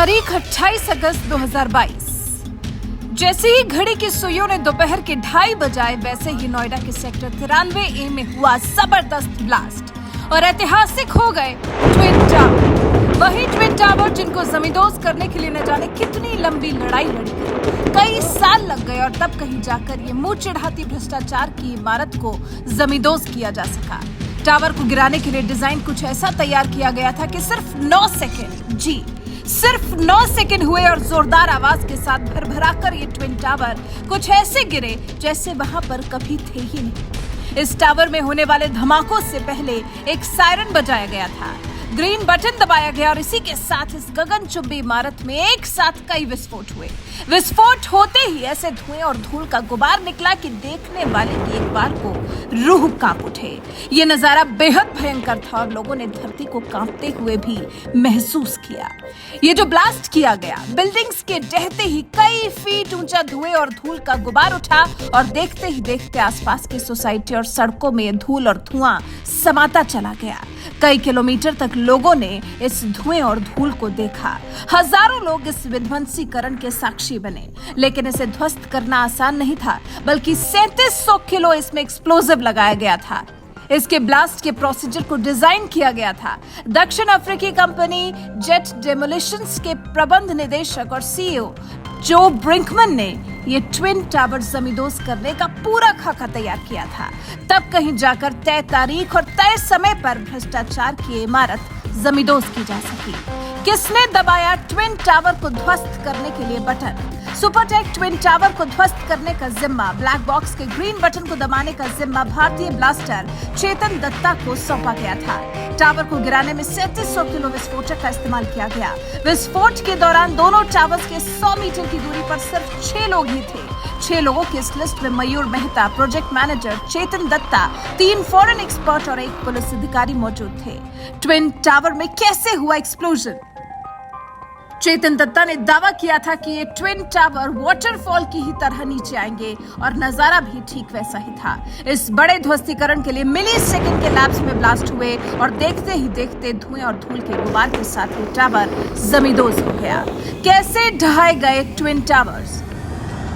तारीख 28 अगस्त 2022। जैसे ही घड़ी की सुइयों ने दोपहर के 2:30 बजाए, वैसे ही नोएडा के सेक्टर 93A में हुआ जबरदस्त ब्लास्ट और ऐतिहासिक हो गए ट्विन टावर। वही ट्विन टावर जिनको जमींदोज करने के लिए न जाने कितनी लंबी लड़ाई लड़ी गई, कई साल लग गए और तब कहीं जाकर ये मुंह चिढ़ाती भ्रष्टाचार की इमारत को जमींदोज किया जा सका। टावर को गिराने के लिए डिजाइन कुछ ऐसा तैयार किया गया था कि सिर्फ 9 सेकेंड, जी सिर्फ 9 सेकेंड हुए और जोरदार आवाज के साथ भरभराकर ये ट्विन टावर कुछ ऐसे गिरे जैसे वहां पर कभी थे ही नहीं। इस टावर में होने वाले धमाकों से पहले एक सायरन बजाया गया था, ग्रीन बटन दबाया गया और इसी के साथ इस गगनचुंबी इमारत में एक साथ कई विस्फोट हुए। विस्फोट होते ही ऐसे धुएं और धूल का गुबार निकला कि देखने वाले की एक बार को रूह कांप उठे। ये नजारा बेहद भयंकर था और लोगों ने धरती को कांपते हुए भी महसूस किया। ये जो ब्लास्ट किया गया, बिल्डिंग्स के ढहते ही कई फीट ऊंचा धुएं और धूल का गुबार उठा और देखते ही देखते आसपास की सोसाइटी और सड़कों में धूल और धुआं समाता चला गया। कई किलोमीटर तक लोगों ने इस धुएं और धूल को देखा। हजारों लोग इस विध्वंसीकरण के साक्षी बने, लेकिन इसे ध्वस्त करना आसान नहीं था, बल्कि 3700 किलो इसमें एक्सप्लोजिव लगाया गया था। इसके ब्लास्ट के प्रोसीजर को डिजाइन किया गया था। दक्षिण अफ्रीकी कंपनी जेट डेमोलिशंस के प्रबंध निदेशक और सीईओ जो ब्रिंकमन ने ये ट्विन टावर जमींदोज करने का पूरा खाका तैयार किया था। तब कहीं जाकर तय तारीख और तय समय पर भ्रष्टाचार की इमारत जमींदोज की जा सकी। किसने दबाया ट्विन टावर को ध्वस्त करने के लिए बटन? सुपरटेक ट्विन टावर को ध्वस्त करने का जिम्मा, ब्लैक बॉक्स के ग्रीन बटन को दबाने का जिम्मा भारतीय ब्लास्टर चेतन दत्ता को सौंपा गया था। टावर को गिराने में 3700 किलो विस्फोटक का इस्तेमाल किया गया। विस्फोट के दौरान दोनों टावर्स के 100 मीटर की दूरी पर सिर्फ 6 लोग ही थे। 6 लोगों की इस लिस्ट में मयूर मेहता, प्रोजेक्ट मैनेजर, चेतन दत्ता, 3 फॉरेन एक्सपर्ट और 1 पुलिस अधिकारी मौजूद थे। ट्विन टावर में कैसे हुआ एक्सप्लोजन? चेतन दत्ता ने दावा किया था कि ये ट्विन टावर वाटरफॉल की ही तरह नीचे आएंगे और नजारा भी ठीक वैसा ही था। इस बड़े ध्वस्तीकरण के लिए मिली सेकेंड के लैप्स में ब्लास्ट हुए और देखते ही देखते धुएं और धूल के गुबार के साथ ये टावर जमींदोज हो गया। कैसे ढहाए गए ट्विन टावर्स?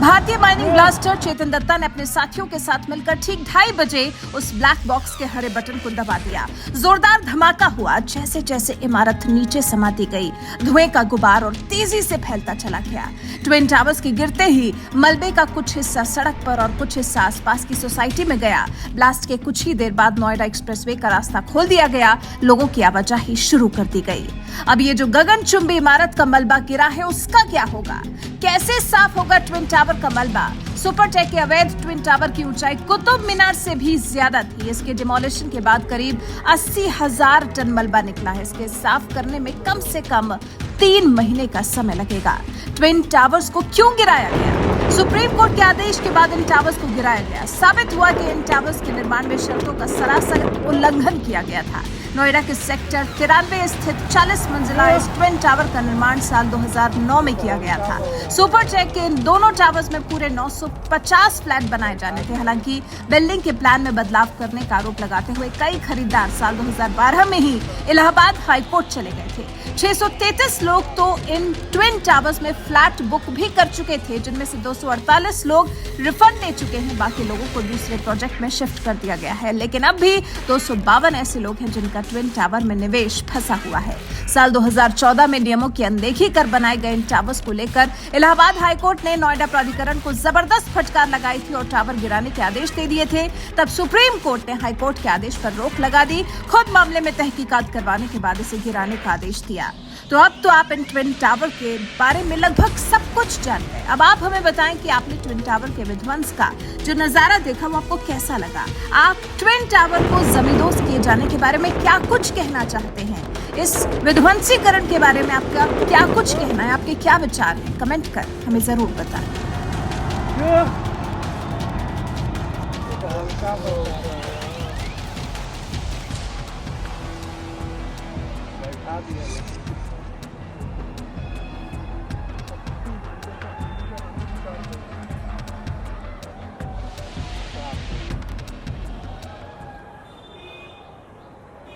भारतीय माइनिंग ब्लास्टर चेतन दत्ता ने अपने साथियों के साथ मिलकर ठीक 2:30 बजे उस ब्लैक बॉक्स के हरे बटन को दबा दिया। जोरदार धमाका हुआ। जैसे जैसे इमारत नीचे समाती गई, धुएं का गुबार और तेजी से फैलता चला गया। ट्विन टावर्स के गिरते ही मलबे का कुछ हिस्सा सड़क पर और कुछ हिस्सा आसपास की सोसाइटी में गया। ब्लास्ट के कुछ ही देर बाद नोएडा एक्सप्रेसवे का रास्ता खोल दिया गया, लोगों की आवाजाही शुरू कर दी गई। अब ये जो गगनचुंबी इमारत का मलबा गिरा है, उसका क्या होगा? कैसे साफ होगा ट्विन टावर का मलबा? सुपरटेक के अवैध ट्विन टावर की ऊंचाई कुतुब मीनार से भी ज्यादा थी। इसके डिमोलिशन के बाद करीब 80,000 टन मलबा निकला है। इसके साफ करने में कम से कम 3 महीने का समय लगेगा। ट्विन टावर्स को क्यों गिराया गया? सुप्रीम कोर्ट के आदेश के बाद इन टावर्स को गिराया गया। साबित हुआ कि इन टावर्स के निर्माण में शर्तों का सरासर उल्लंघन किया गया था। नोएडा के सेक्टर 93 स्थित 40 मंजिला इस ट्विन टावर का निर्माण साल 2009 में किया गया था। सुपरटेक के इन दोनों टावर्स में पूरे 950 फ्लैट बनाए जाने थे। हालांकि बिल्डिंग के प्लान में बदलाव करने का आरोप लगाते हुए कई खरीदार साल 2012 में ही इलाहाबाद हाईकोर्ट चले गए थे। 633 लोग तो इन ट्विन टावर्स में फ्लैट बुक भी कर चुके थे, जिनमें से 248 लोग रिफंड ले चुके हैं। बाकी लोगों को दूसरे प्रोजेक्ट में शिफ्ट कर दिया गया है, लेकिन अब भी 252 ऐसे लोग हैं जिनका ट्विन टावर में निवेश फंसा हुआ है। साल 2014 में नियमों की अनदेखी कर बनाए गए इन टावर्स को लेकर इलाहाबाद हाईकोर्ट ने नोएडा प्राधिकरण को जबरदस्त फटकार लगाई थी और टावर गिराने के आदेश दे दिए थे। तब सुप्रीम कोर्ट ने हाईकोर्ट के आदेश पर रोक लगा दी। खुद मामले में तहकीकात करवाने के बाद इसे गिराने का आदेश दिया। तो अब तो आप इन ट्विन टावर के बारे में लगभग सब कुछ जान गए। अब आप हमें बताएं कि आपने ट्विन टावर के विध्वंस का जो नजारा देखा वो आपको कैसा लगा? आप ट्विन टावर को जमींदोज किए जाने के बारे में क्या कुछ कहना चाहते हैं? इस विध्वंसीकरण के बारे में आपका क्या कुछ कहना है? आपके क्या विचार हैं? कमेंट कर हमें जरूर बताएं। बैठा दिया।